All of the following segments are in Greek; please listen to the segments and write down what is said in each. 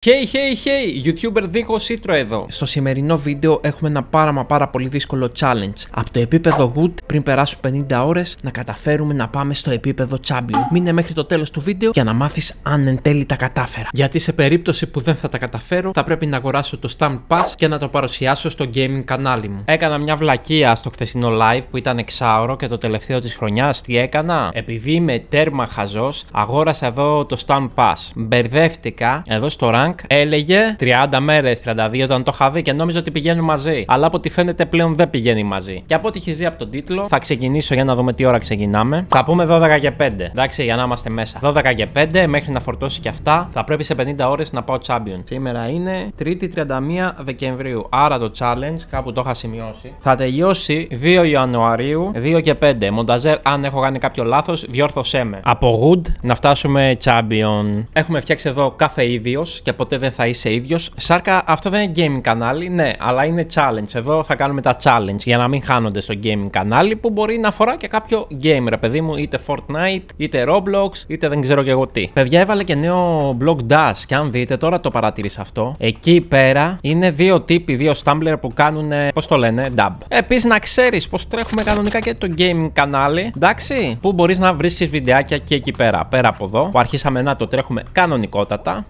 Hey, YouTuber Δίκο Citro εδώ. Στο σημερινό βίντεο έχουμε ένα πάρα πολύ δύσκολο challenge. Από το επίπεδο Good, πριν περάσουν 50 ώρες, να καταφέρουμε να πάμε στο επίπεδο Champion. Μείνε μέχρι το τέλος του βίντεο για να μάθεις αν εν τέλει τα κατάφερα. Γιατί σε περίπτωση που δεν θα τα καταφέρω, θα πρέπει να αγοράσω το Stamp Pass και να το παρουσιάσω στο gaming κανάλι μου. Έκανα μια βλακεία στο χθεσινό live που ήταν εξάωρο και το τελευταίο της χρονιάς. Τι έκανα? Επειδή είμαι τέρμα χαζός, αγόρασα εδώ το Stamp Pass. Μπερδεύτηκα εδώ στο rank. Έλεγε 30 μέρες, 32 όταν το είχα δει και νόμιζα ότι πηγαίνουν μαζί. Αλλά από ό,τι φαίνεται πλέον δεν πηγαίνει μαζί. Και από ό,τι έχει δει από τον τίτλο, θα ξεκινήσω για να δούμε τι ώρα ξεκινάμε. Θα πούμε 12 και 5. Εντάξει, για να είμαστε μέσα. 12 και 5 μέχρι να φορτώσει και αυτά. Θα πρέπει σε 50 ώρες να πάω Champion. Σήμερα είναι 3η 31 Δεκεμβρίου. Άρα το challenge, κάπου το είχα σημειώσει, θα τελειώσει 2 Ιανουαρίου, 2 και 5. Μονταζέρ, αν έχω κάνει κάποιο λάθος, διόρθωσέ με. Από Good να φτάσουμε Champion. Έχουμε φτιάξει εδώ κάθε ίδιος και ποτέ δεν θα είσαι ίδιος. Σάρκα, αυτό δεν είναι gaming κανάλι, ναι, αλλά είναι challenge. Εδώ θα κάνουμε τα challenge για να μην χάνονται στο gaming κανάλι που μπορεί να αφορά και κάποιο game, ρε παιδί μου, είτε Fortnite, είτε Roblox, είτε δεν ξέρω και εγώ τι. Παιδιά, έβαλε και νέο blog dash και αν δείτε, τώρα το παρατηρήσα αυτό. Εκεί πέρα είναι δύο τύποι, δύο Stumbler που κάνουν, πώς το λένε, dub. Επίσης, να ξέρεις πως τρέχουμε κανονικά και το gaming κανάλι, εντάξει, που μπορείς να βρίσκεις βιντεάκια και εκεί πέρα. Πέρα από εδώ, που αρχίσαμε να το τρέχουμε κανονικότατα.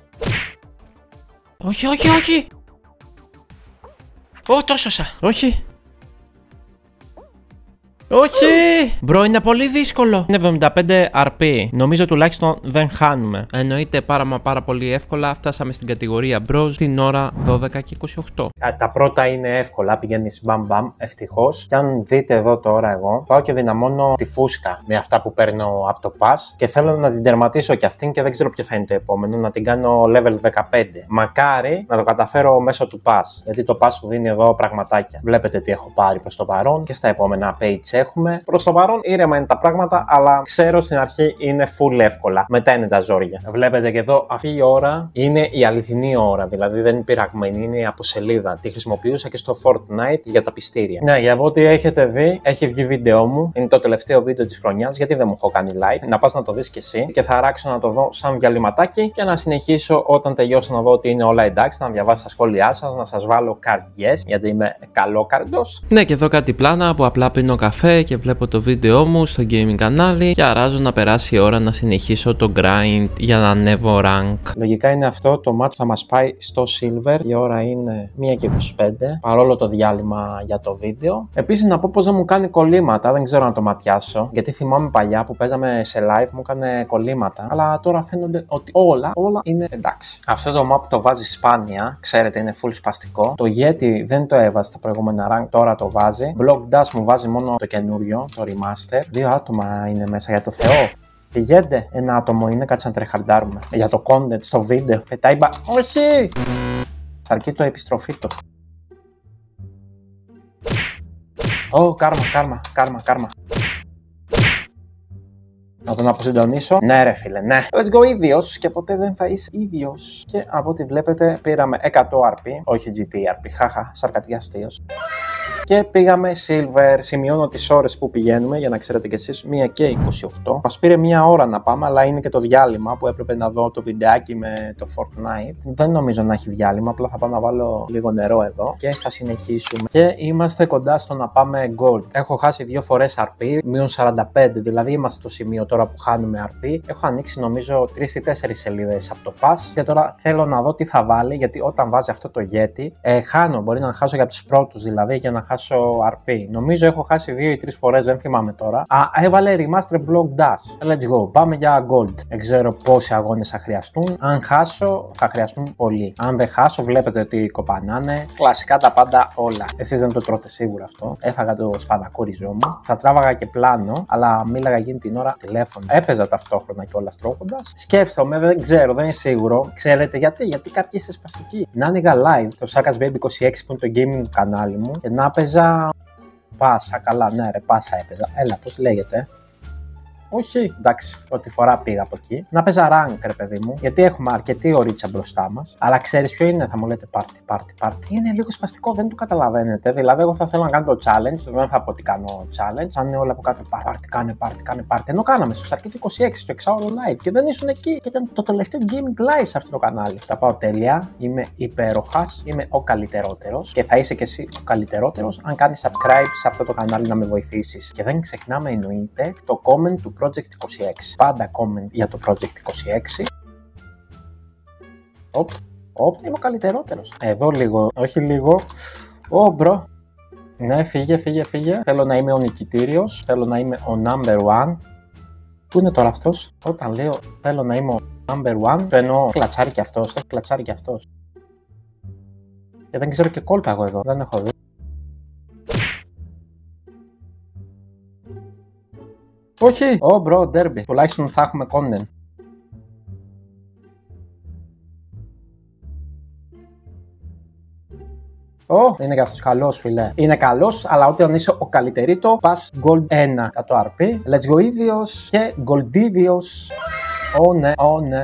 Όχι. Το σώσα. Όχι. Μπρο, είναι πολύ δύσκολο. Είναι 75 RP. Νομίζω τουλάχιστον δεν χάνουμε. Εννοείται πάρα πολύ εύκολα. Φτάσαμε στην κατηγορία Bros την ώρα 12 και 28. Τα πρώτα είναι εύκολα. Πηγαίνεις μπαμ, ευτυχώς. Και αν δείτε εδώ τώρα, εγώ πάω και δυναμώνω τη φούσκα με αυτά που παίρνω από το pass. Και θέλω να την τερματίσω και αυτήν και δεν ξέρω ποιο θα είναι το επόμενο. Να την κάνω level 15. Μακάρι να το καταφέρω μέσω του pass. Γιατί το pass μου δίνει εδώ πραγματάκια. Βλέπετε τι έχω πάρει προς το παρόν και στα επόμενα page. Έχουμε. Προς το παρόν ήρεμα είναι τα πράγματα, αλλά ξέρω στην αρχή είναι full εύκολα. Μετά είναι τα ζόρια. Βλέπετε και εδώ, αυτή η ώρα είναι η αληθινή ώρα. Δηλαδή δεν είναι πειραγμένη, είναι από σελίδα. Τη χρησιμοποιούσα και στο Fortnite για τα πιστήρια. Ναι, για ό,τι έχετε δει, έχει βγει βίντεο μου. Είναι το τελευταίο βίντεο της χρονιάς, γιατί δεν μου έχω κάνει like. Να πας να το δεις κι εσύ και θα αράξω να το δω σαν διαλυματάκι και να συνεχίσω όταν τελειώσω να δω ότι είναι όλα εντάξει, να διαβάσω τα σχόλιά σας, να σας βάλω καρδιές, γιατί είμαι καλόκαρδος. Ναι, και εδώ κάτι πλάνα που απλά πίνω καφέ και βλέπω το βίντεο μου στο gaming κανάλι και αράζω να περάσει η ώρα να συνεχίσω το grind για να ανέβω rank. Λογικά είναι αυτό, το match θα μας πάει στο silver, η ώρα είναι 1 και 25, παρόλο το διάλειμμα για το βίντεο. Επίσης να πω πως δεν μου κάνει κολλήματα, δεν ξέρω να το ματιάσω, γιατί θυμάμαι παλιά που παίζαμε σε live μου έκανε κολλήματα, αλλά τώρα φαίνονται ότι όλα είναι εντάξει. Αυτό το map το βάζει σπάνια, ξέρετε είναι full σπαστικό. Το Yeti δεν το έβαζε στα προηγούμενα rank, τώρα το βάζει. Block Dash μου βάζει μόνο το καινούριο, το remaster. 2 άτομα είναι μέσα, για το Θεό. Πηγαίνετε, ένα άτομο είναι, κάτσε να τρεχαρντάρουμε. Για το content στο βίντεο. Πετάει όχι! Αρκεί το επιστροφή του. Κάρμα. Να τον αποσυντονίσω. Ναι, ρε φίλε, ναι. Let's go ίδιος και ποτέ δεν θα είσαι ίδιος. Και από ό,τι βλέπετε, πήραμε 100 RP. Όχι GT RP, χάχα, σαρκατικά αστείος. Και πήγαμε silver. Σημειώνω τις ώρες που πηγαίνουμε για να ξέρετε κι εσείς. 1 και 28. Μας πήρε 1 ώρα να πάμε, αλλά είναι και το διάλειμμα που έπρεπε να δω το βιντεάκι με το Fortnite. Δεν νομίζω να έχει διάλειμμα, απλά θα πάω να βάλω λίγο νερό εδώ και θα συνεχίσουμε. Και είμαστε κοντά στο να πάμε gold. Έχω χάσει 2 φορές RP, μείον 45, δηλαδή είμαστε στο σημείο τώρα που χάνουμε RP. Έχω ανοίξει νομίζω 3 ή 4 σελίδες από το pass και τώρα θέλω να δω τι θα βάλει, γιατί όταν βάζει αυτό το Yeti, χάνω. Μπορεί να χάσω για τους πρώτους δηλαδή και να χάσω RP. Νομίζω έχω χάσει 2 ή 3 φορές, δεν θυμάμαι τώρα. Έβαλε remaster block dash. Let's go. Πάμε για gold. Δεν ξέρω πόσοι αγώνες θα χρειαστούν. Αν χάσω, θα χρειαστούν πολλοί. Αν δεν χάσω, βλέπετε ότι κοπανάνε. Κλασικά τα πάντα όλα. Εσείς δεν το τρώτε σίγουρα αυτό. Έφαγα το σπανακούριζό μου. Θα τράβαγα και πλάνο, αλλά μίλαγα εκείνη την ώρα τηλέφωνο. Έπαιζα ταυτόχρονα κιόλας τρώγοντας. Σκέφτομαι, δεν ξέρω, δεν είναι σίγουρο. Ξέρετε γιατί? Γιατί κάποιοι είστε σπαστικοί. Να άνοιγα live το Sakas Baby 26 που είναι το gaming κανάλι μου και να έπαιζα πάσα. Καλά, ναι, ρε, πάσα έπαιζα. Έλα, πώς λέγεται. Όχι, εντάξει, πρώτη φορά πήγα από εκεί. Να παίζα rank, ρε παιδί μου, γιατί έχουμε αρκετή ωρίτσα μπροστά μας. Αλλά ξέρεις ποιο είναι, θα μου λέτε πάρτι. Είναι λίγο σπαστικό, δεν το καταλαβαίνετε. Δηλαδή, εγώ θα θέλω να κάνω το challenge, δεν θα πω ότι κάνω challenge. Αν είναι όλα από κάτω, κάνε πάρτι. Ενώ κάναμε στο Σταρκή του 26, στο 6ωρο live και δεν ήσουν εκεί. Και ήταν το τελευταίο gaming live σε αυτό το κανάλι. Τα πάω τέλεια, είμαι υπέροχας, είμαι ο καλύτερότερος και θα είσαι και εσύ ο καλύτερότερος αν κάνεις subscribe σε αυτό το κανάλι να με βοηθήσεις. Και δεν ξεχνάμε εννοείται το comment του Project 26. Πάντα comment για το Project 26. Είμαι ο καλύτερότερος. Εδώ λίγο, όχι λίγο. Μπρο. Ναι, φύγε. Θέλω να είμαι ο νικητήριος, θέλω να είμαι ο number one. Πού είναι τώρα αυτός? Όταν λέω θέλω να είμαι ο number one, το εννοώ κλατσάρει και αυτός, Και δεν ξέρω και κόλπα εγώ εδώ, δεν έχω δει. Όχι! Μπρο, derby. Τουλάχιστον θα έχουμε content. Είναι και αυτός καλός, φίλε. Είναι καλός, αλλά όταν είσαι ο καλύτερητο, πας gold 1 100 RP. Let's go ίδιος και goldivios. Ναι.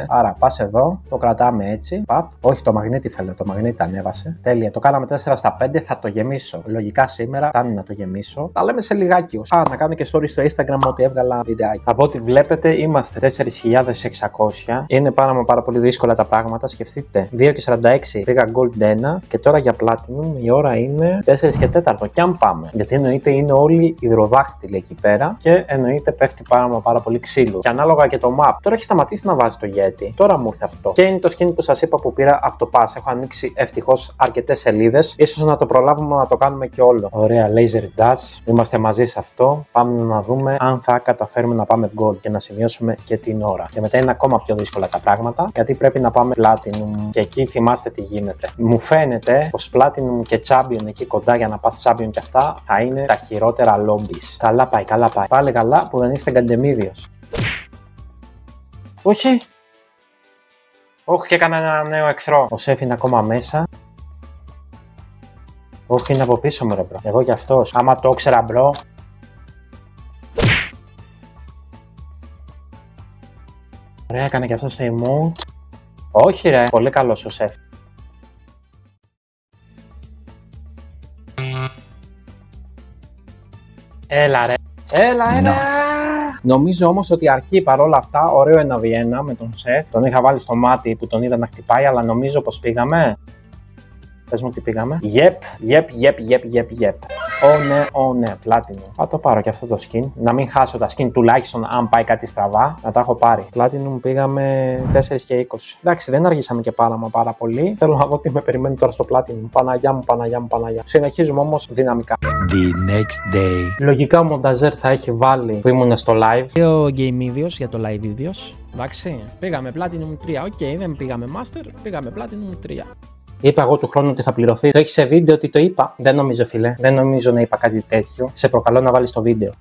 Άρα πας εδώ, το κρατάμε έτσι. Όχι, το μαγνήτη θέλω, το μαγνήτη ανέβασε. Τέλεια, το κάναμε 4 στα 5, θα το γεμίσω. Λογικά σήμερα φτάνει να το γεμίσω. Τα λέμε σε λιγάκι. Να κάνω και story στο Instagram ότι έβγαλα βιντεάκι. Από ό,τι βλέπετε, είμαστε 4.600. Είναι πάρα πολύ δύσκολα τα πράγματα. Σκεφτείτε, 2:46 πήγα gold 1 και τώρα για platinum η ώρα είναι 4 και 4. Και αν πάμε, γιατί εννοείται είναι όλοι υδροδάχτυλοι εκεί πέρα και εννοείται πέφτει πάρα πολύ ξύλο. Και ανάλογα και το map. Τώρα έχει σταματήσει να βάζει το Yeti. Τώρα μου ήρθε αυτό. Και είναι το skin που σας είπα που πήρα από το pass. Έχω ανοίξει ευτυχώς αρκετές σελίδες. Ίσως να το προλάβουμε να το κάνουμε και όλο. Ωραία, laser dash. Είμαστε μαζί σε αυτό. Πάμε να δούμε αν θα καταφέρουμε να πάμε gold και να σημειώσουμε και την ώρα. Και μετά είναι ακόμα πιο δύσκολα τα πράγματα γιατί πρέπει να πάμε platinum. Και εκεί θυμάστε τι γίνεται. Μου φαίνεται πως platinum και champion εκεί κοντά για να πας champion και αυτά θα είναι τα χειρότερα lobbies. Καλά πάει. Πάλι καλά που δεν είστε γκαντεμίδιος. Όχι, και έκανα ένα νέο εχθρό. Ο σεφ είναι ακόμα μέσα. Όχι, είναι από πίσω μου ρε μπρο. Εγώ κι αυτός. Άμα το ήξερα μπρο. Ωραία, έκανε και αυτό το emote. Όχι ρε, πολύ καλός ο σεφ. Έλα ρε. Νομίζω όμως ότι αρκεί παρόλα αυτά, ωραίο 1v1 με τον σεφ. Τον είχα βάλει στο μάτι που τον είδα να χτυπάει, αλλά νομίζω πως πήγαμε. Πες μου τι πήγαμε. Yep. Ναι, πλάτινο. Θα το πάρω και αυτό το skin. Να μην χάσω τα skin τουλάχιστον αν πάει κάτι στραβά. Να τα έχω πάρει. Platinum πήγαμε 4 και 20. Εντάξει, δεν αργήσαμε και πάρα πολύ. Θέλω να δω τι με περιμένει τώρα στο Platinum. Παναγιά μου. Συνεχίζουμε όμως δυναμικά. The next day. Λογικά ο μονταζέρ θα έχει βάλει που ήμουν στο live. 2 game videos για το live videos. Εντάξει, πήγαμε Platinum 3. Οκ, δεν πήγαμε Master, πήγαμε Platinum 3. Είπα εγώ του χρόνου ότι θα πληρωθεί. Το έχει σε βίντεο ότι το είπα. Δεν νομίζω, φίλε. Δεν νομίζω να είπα κάτι τέτοιο. Σε προκαλώ να βάλεις το βίντεο.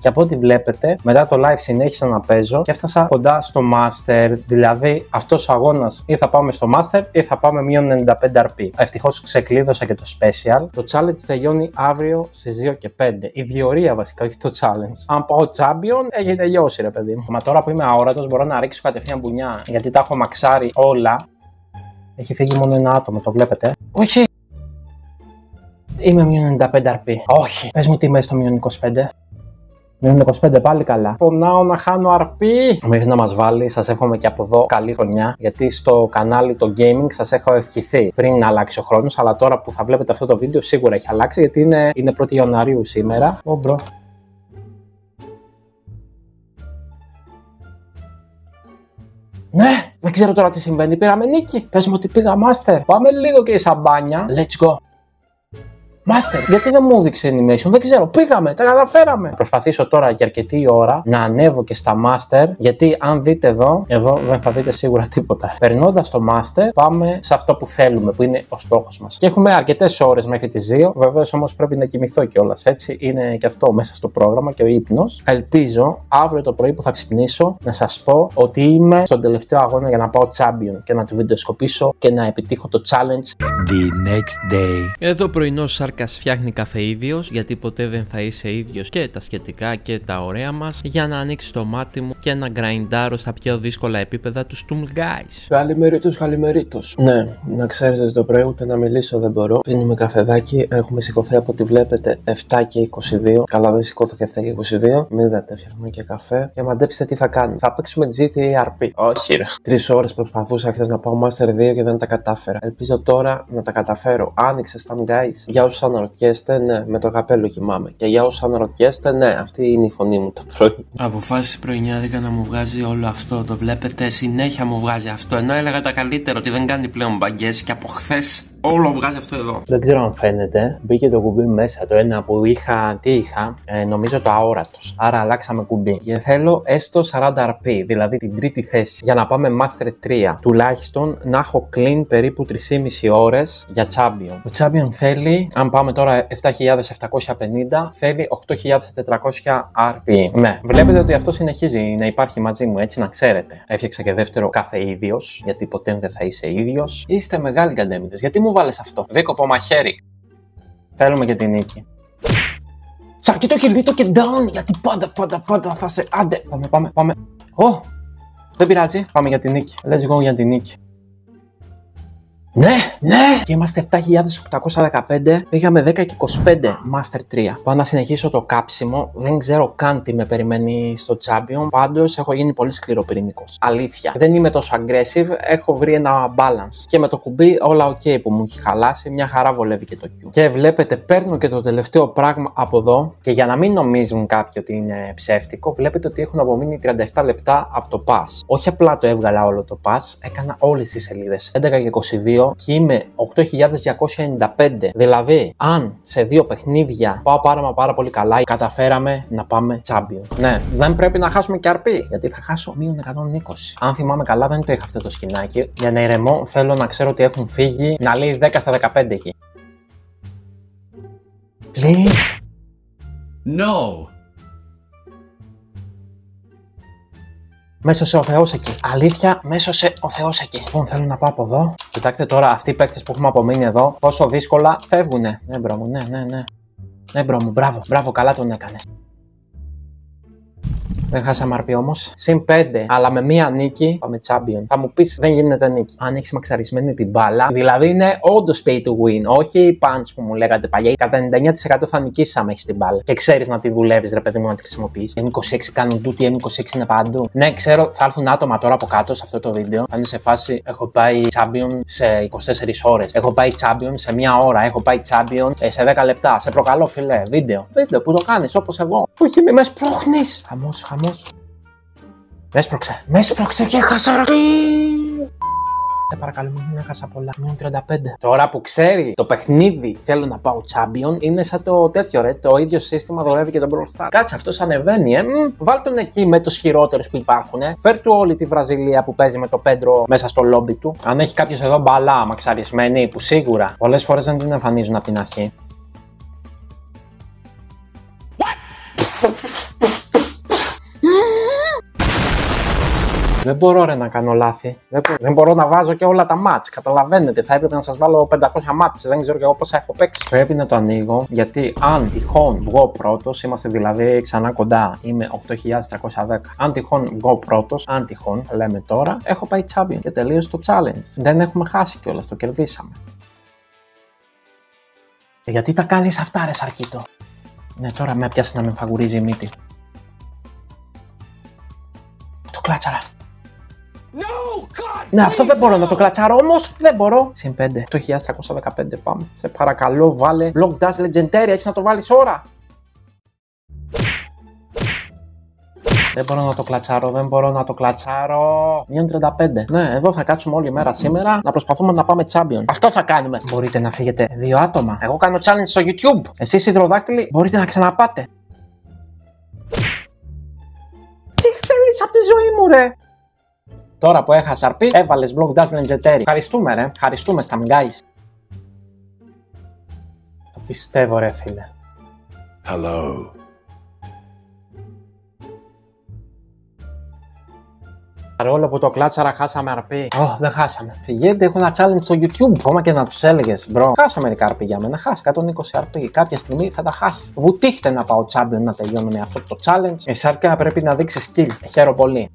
Και από ό,τι βλέπετε, μετά το live συνέχισα να παίζω και έφτασα κοντά στο Master. Δηλαδή, αυτός ο αγώνας ή θα πάμε στο Master ή θα πάμε μείον 95 RP. Ευτυχώς ξεκλείδωσα και το Special. Το challenge τελειώνει αύριο στις 2 και 5. Η διορία βασικά, όχι το challenge. Αν πάω Champion, έχει τελειώσει, ρε παιδί μου. Μα τώρα που είμαι αόρατος, μπορώ να ρίξω κατευθείαν μπουνιά. Γιατί τα έχω μαξάρει όλα. Έχει φύγει μόνο ένα άτομο, το βλέπετε. Όχι! Είμαι μείον 95 RP. Όχι! Πες μου τι είμαι στο μείον 25. Μείον 25 πάλι καλά. Πονάω να χάνω RP. Μέχρι να μας βάλει, σας εύχομαι και από εδώ καλή χρονιά. Γιατί στο κανάλι το gaming σας έχω ευχηθεί πριν αλλάξει ο χρόνος. Αλλά τώρα που θα βλέπετε αυτό το βίντεο σίγουρα έχει αλλάξει. Γιατί είναι 1η Ιανουαρίου σήμερα. Μπρο. Ναι! Δεν ξέρω τώρα τι συμβαίνει. Πήραμε νίκη. Πες μου ότι πήγα Master. Πάμε λίγο και η σαμπάνια. Let's go. Master, γιατί δεν μου έδειξε animation, δεν ξέρω. Πήγαμε, τα καταφέραμε. Προσπαθήσω τώρα για αρκετή ώρα να ανέβω και στα Master. Γιατί αν δείτε εδώ δεν θα δείτε σίγουρα τίποτα. Περνώντας το Master, πάμε σε αυτό που θέλουμε, που είναι ο στόχος μας. Και έχουμε αρκετές ώρες μέχρι τις 2. Βεβαίως όμως πρέπει να κοιμηθώ κιόλας. Έτσι είναι και αυτό μέσα στο πρόγραμμα και ο ύπνος. Ελπίζω αύριο το πρωί που θα ξυπνήσω να σας πω ότι είμαι στον τελευταίο αγώνα για να πάω Champion και να του βιντεοσκοπήσω και να επιτύχω το challenge. The next day. Εδώ πρωινό μάρκας φτιάχνει καφέ ίδιος, γιατί ποτέ δεν θα είσαι ίδιος, και τα σχετικά και τα ωραία μας, για να ανοίξει το μάτι μου και να γκραϊντάρω στα πιο δύσκολα επίπεδα του Stumble Guys. Καλημερίτος. Ναι, να ξέρετε ότι το πρωί ούτε να μιλήσω δεν μπορώ. Πίνουμε καφεδάκι, έχουμε σηκωθεί από ό,τι βλέπετε 7 και 22. Καλά, δεν σηκώθηκα 7 και 22. Μην δείτε, φτιάχνουμε και καφέ. Και μαντέψτε τι θα κάνουμε. Θα παίξουμε GTA RP. Όχι, ρε. 3 ώρες προσπαθούσα χθες να πάω Master 2 και δεν τα κατάφερα. Ελπίζω τώρα να τα καταφέρω. Άνοιξε Stumble Guys. Για όσους αναρωτιέστε, ναι, με το καπέλο κοιμάμαι. Και για όσους αναρωτιέστε, ναι, αυτή είναι η φωνή μου το πρωί. Αποφάσισε πρωινιάδικα να μου βγάζει όλο αυτό. Το βλέπετε, συνέχεια μου βγάζει αυτό. Ενώ έλεγα τα καλύτερα ότι δεν κάνει πλέον μπαγκές και από χθες όλο βγάζει αυτό εδώ. Δεν ξέρω αν φαίνεται. Μπήκε το κουμπί μέσα. Το ένα που είχα, τι είχα, νομίζω το αόρατος. Άρα αλλάξαμε κουμπί. Και θέλω έστω 40 RP, δηλαδή την τρίτη θέση. Για να πάμε Master 3. Τουλάχιστον να έχω clean περίπου 3,5 ώρες για Champion. Το Champion θέλει, αν πάμε τώρα 7.750, θέλει 8.400 RP. Ναι, βλέπετε ότι αυτό συνεχίζει να υπάρχει μαζί μου, έτσι να ξέρετε. Έφτιαξα και δεύτερο καφέ ίδιος, γιατί ποτέ δεν θα είσαι ίδιος. Είστε μεγάλοι καντέμιδες. Γιατί μου βάλες αυτό? Δίκοπο μαχαίρι. Θέλουμε και την νίκη. Σαρκεί το κερδί το και down, γιατί πάντα θα σε... Άντε, πάμε. Δεν πειράζει, πάμε για την νίκη. Let's go για την νίκη. Ναι! Και είμαστε 7.815, πήγαμε 10 και 25 Master 3. Πάω να συνεχίσω το κάψιμο, δεν ξέρω καν τι με περιμένει στο Champion, πάντως έχω γίνει πολύ σκληροπυρηνικός. Αλήθεια. Δεν είμαι τόσο aggressive, έχω βρει ένα balance. Και με το κουμπί όλα ok που μου έχει χαλάσει, μια χαρά βολεύει και το Q. Και βλέπετε, παίρνω και το τελευταίο πράγμα από εδώ, και για να μην νομίζουν κάποιοι ότι είναι ψεύτικο, βλέπετε ότι έχουν απομείνει 37 λεπτά από το pass. Όχι απλά το έβγαλα όλο το pass, έκανα όλες τις σελίδες. 11 και 22. Και είμαι 8.295. Δηλαδή, αν σε 2 παιχνίδια πάω πάρα πολύ καλά, καταφέραμε να πάμε Champion. Ναι, δεν πρέπει να χάσουμε και RP, γιατί θα χάσω μείον 120. Αν θυμάμαι καλά, δεν το είχα αυτό το σκηνάκι. Για να ηρεμώ, θέλω να ξέρω ότι έχουν φύγει, να λέει 10 στα 15 εκεί. Please. No. Μέσωσε ο Θεός εκεί. Αλήθεια, μέσωσε ο Θεός εκεί. Λοιπόν, θέλω να πάω από εδώ. Κοιτάξτε τώρα, αυτοί οι παίκτες που έχουμε απομείνει εδώ, πόσο δύσκολα φεύγουνε. Ναι, μπρο μου, ναι. Ναι, μπρο μου, μπράβο, καλά τον έκανες. Δεν χάσαμε RP όμως. Συν 5, αλλά με μία νίκη πάμε Champion. Θα μου πεις, δεν γίνεται νίκη. Αν έχεις μαξαρισμένη την μπάλα, δηλαδή είναι όντως pay to win. Όχι punch που μου λέγατε παλιά. Κατά 99% θα νικήσεις άμα έχεις την μπάλα. Και ξέρεις να τη δουλεύεις, ρε παιδί μου, να τη χρησιμοποιείς. M26 κάνουν τούτη, M26 είναι παντού. Ναι, ξέρω, θα έρθουν άτομα τώρα από κάτω σε αυτό το βίντεο. Θα είναι σε φάση, έχω πάει Champion σε 24 ώρες. Έχω πάει Champion σε 1 ώρα. Έχω πάει Champion σε 10 λεπτά. Σε προκαλώ, φιλέ. Βίντεο που το κάνεις όπως εγώ. Όχι, μη με σπρώχνεις. Χαμός. Με έσπρωξε και έχασα RP. Σε παρακαλώ, μην έχασα πολλά. Μείον 35. Τώρα που ξέρει το παιχνίδι θέλω να πάω Champion, είναι σαν το τέτοιο ρε. Το ίδιο σύστημα δουλεύει και τον Brawl Stars. Κάτσε, αυτός ανεβαίνει, Βάλ τον εκεί με τους χειρότερους που υπάρχουν. Φέρ του όλη τη Βραζιλία που παίζει με το Πέντρο μέσα στο λόμπι του. Αν έχει κάποιος εδώ μπαλά μαξαρισμένη, που σίγουρα πολλές φορές δεν την εμφανίζουν από την αρχή. Δεν μπορώ ρε να κάνω λάθη. Δεν μπορώ να βάζω και όλα τα μάτς. Καταλαβαίνετε, θα έπρεπε να σας βάλω 500 μάτς. Δεν ξέρω και εγώ πόσα έχω παίξει. Πρέπει να το ανοίγω, γιατί αν τυχόν βγω πρώτος, είμαστε δηλαδή ξανά κοντά. Είμαι 8.310. Αν τυχόν βγω πρώτος, λέμε τώρα, έχω πάει Champion και τελείωσε το challenge. Δεν έχουμε χάσει κιόλας, το κερδίσαμε. Γιατί τα κάνεις αυτά, ρε Σαρκίτο? Ναι, τώρα με πιάσει να με φαγουρίζει η μύτη. Το κλάτσαρα. Ναι, αυτό δεν μπορώ να το κλατσάρω όμως. Δεν μπορώ. Συν 5. 8.315 πάμε. Σε παρακαλώ, βάλε Block Dash Legendary. Έχεις να το βάλεις ώρα. Δεν μπορώ να το κλατσάρω. Μείον 35. Ναι, εδώ θα κάτσουμε όλη μέρα σήμερα να προσπαθούμε να πάμε Champion. Αυτό θα κάνουμε. Μπορείτε να φύγετε 2 άτομα. Εγώ κάνω challenge στο YouTube. Εσείς υδροδάκτυλοι μπορείτε να ξαναπάτε. Τι θέλεις από τη ζωή μου, ρε? Τώρα που έχασα RP, έβαλες Block Dash Legendary. Ευχαριστούμε, ρε. Ευχαριστούμε, Stumble Guys. Το πιστεύω, ρε φίλε. Hello. Παρόλο που το κλάτσαρα, χάσαμε RP. Δεν χάσαμε. Φυγαίνετε, έχω ένα challenge στο YouTube. Ακόμα και να του έλεγε, μπρο. Χάσαμε μερικά RP για μένα. Χάσει 120 RP. Κάποια στιγμή θα τα χάσει. Βουτήχτε να πάω champion να τελειώνω με αυτό το challenge. Η Σάρκα πρέπει να δείξει skills. Χαίρομαι πολύ.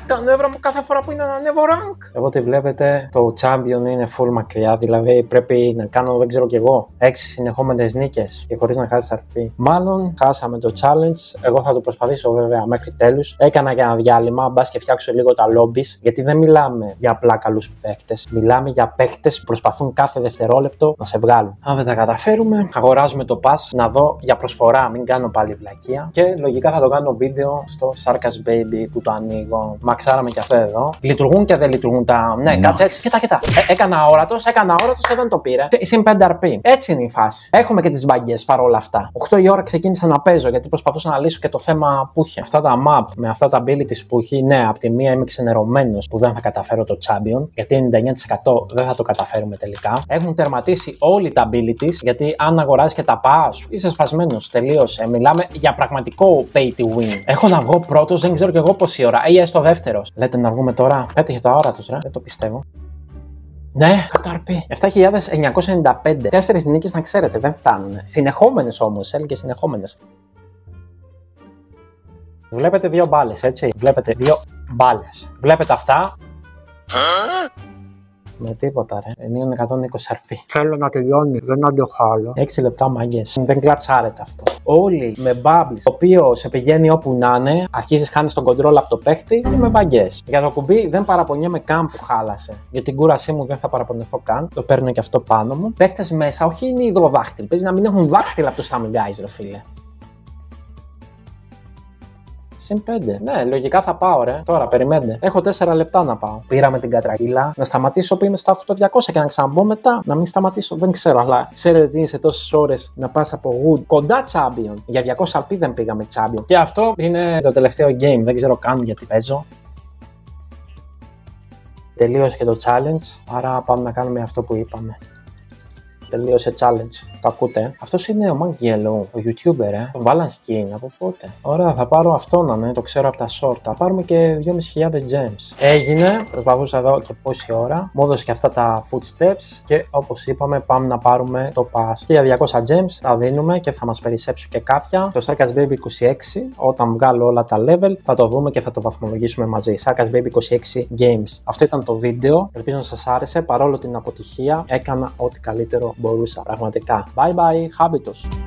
Τα νεύρα μου κάθε φορά που είναι να ανέβω rank. Εγώ τι βλέπετε, το champion είναι full μακριά, δηλαδή πρέπει να κάνω, δεν ξέρω κι εγώ, 6 συνεχόμενες νίκες και χωρίς να χάσεις RP. Μάλλον χάσαμε το challenge, εγώ θα το προσπαθήσω βέβαια μέχρι τέλους. Έκανα για ένα διάλειμμα, μπας και φτιάξω λίγο τα lobbies, γιατί δεν μιλάμε για απλά καλούς παίχτες. Μιλάμε για παίχτες που προσπαθούν κάθε δευτερόλεπτο να σε βγάλουν. Αν δεν τα καταφέρουμε, αγοράζουμε το pass να δω για προσφορά, μην κάνω πάλι βλακεία. Και λογικά θα το κάνω βίντεο στο Sarkas Baby που το ανοίγω. Μαξάραμε και αυτό εδώ. Λειτουργούν και δεν λειτουργούν τα. Ναι, κάτσε έτσι. Κοίτα. Έκανα όρατος και δεν το πήρε. Συν 5 RP. Έτσι είναι η φάση. Έχουμε και τις μπαγκές παρόλα αυτά. 8 η ώρα ξεκίνησα να παίζω γιατί προσπαθούσα να λύσω και το θέμα που είχε. Αυτά τα map με αυτά τα abilities που έχει. Ναι, από τη μία είμαι ξενερωμένος που δεν θα καταφέρω το champion. Γιατί 99% δεν θα το καταφέρουμε τελικά. Έχουν τερματίσει όλοι τα abilities. Γιατί αν αγοράζει και τα pass, είσαι σπασμένος. Τελείωσε. Μιλάμε για πραγματικό pay to win. Έχω να βγω πρώτος, δεν ξέρω κι εγώ πόση ώρα. Ή έστω δεύτερο. Λέτε να βγούμε τώρα. Πέτυχε το αόρατος, ρε. Δεν το πιστεύω. Ναι, κατάρπη. 7.995. 4 νίκες να ξέρετε, δεν φτάνουν. Συνεχόμενες όμως, έλεγε συνεχόμενες. Βλέπετε 2 μπάλες, έτσι. Βλέπετε 2 μπάλες. Βλέπετε αυτά. Με τίποτα, ρε. Μείον 120 RP. Θέλω να τελειώνει, δεν αντέχω άλλο. 6 λεπτά μαγκές. Δεν κλαψάρετε αυτό. Όλοι με bubbles, το οποίο σε πηγαίνει όπου να είναι, αρχίζεις χάνεις τον control από το παίχτη και με μπαγκές. Για το κουμπί δεν παραπονιέμαι καν που χάλασε. Για την κούρασή μου δεν θα παραπονεθώ καν. Το παίρνω και αυτό πάνω μου. Παίχτες μέσα, όχι είναι υδροδάχτυλοι. Παίζει να μην έχουν δάχτυλα από το Stammy Guys, ρε φίλε. Συν 5. Ναι, λογικά θα πάω, ρε. Τώρα περιμένετε. Έχω 4 λεπτά να πάω. Πήραμε την κατρακύλα. Να σταματήσω που είμαι στα 8.200 και να ξαναμπω μετά. Να μην σταματήσω. Δεν ξέρω, αλλά ξέρετε τι είναι σε τόσες ώρες να πας από wood κοντά champion. Για 200 RP δεν πήγαμε champion. Και αυτό είναι το τελευταίο game. Δεν ξέρω καν γιατί παίζω. Τελείωσε και το challenge. Άρα πάμε να κάνουμε αυτό που είπαμε. Τελείωσε challenge. Το ακούτε. Αυτός είναι ο Mangiello, ο YouTuber, το βάλαν skin από πότε. Ωραία, θα πάρω αυτό να είναι, το ξέρω από τα short. Θα πάρουμε και 2.500 gems. Έγινε, προσπαθούσα εδώ και πόση ώρα. Μου έδωσε και αυτά τα footsteps και όπως είπαμε, πάμε να πάρουμε το pass. 1.200 gems θα δίνουμε και θα μας περισσέψουν και κάποια. Το Sarkas Baby 26, όταν βγάλω όλα τα level, θα το δούμε και θα το βαθμολογήσουμε μαζί. Sarkas Baby 26 games. Αυτό ήταν το βίντεο. Ελπίζω να σας άρεσε. Παρόλο την αποτυχία, έκανα ό,τι καλύτερο μπορούσα. Πραγματικά. Bye bye, Habitos.